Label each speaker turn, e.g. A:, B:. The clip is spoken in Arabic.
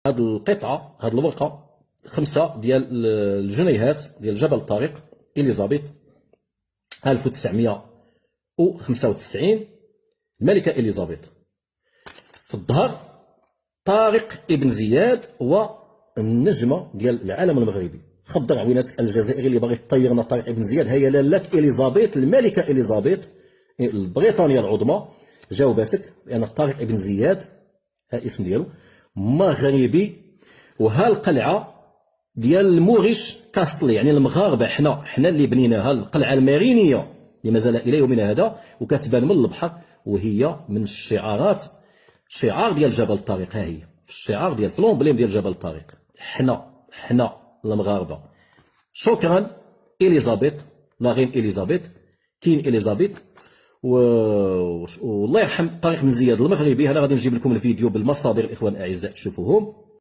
A: هاد القطعه، هاد الورقه 5 ديال الجنيهات ديال جبل الطارق اليزابيث 1995. الملكه اليزابيث في الظهر طارق ابن زياد والنجمه ديال العالم المغربي. خضر عوينات الجزائري اللي باغي يطيرنا طارق ابن زياد. هي لاله اليزابيث الملكه اليزابيث البريطانيه العظمى جاوبتك بان طارق ابن زياد ها اسم ديالو مغربي. وها القلعه ديال الموريش كاستل، يعني المغاربه حنا اللي بنيناها، القلعه المارينيه اللي مازال الى يومنا هذا وكتبان من البحر، وهي من الشعارات، شعار ديال جبل الطارق. ها هي في الشعار ديال فلومبليم ديال جبل الطارق، حنا المغاربه. شكرا اليزابيث، لا غين اليزابيث، كاين اليزابيث والله يرحم طارق بن زياد المغربي. انا غادي نجيب لكم الفيديو بالمصادر الاخوان الاعزاء تشوفوهم.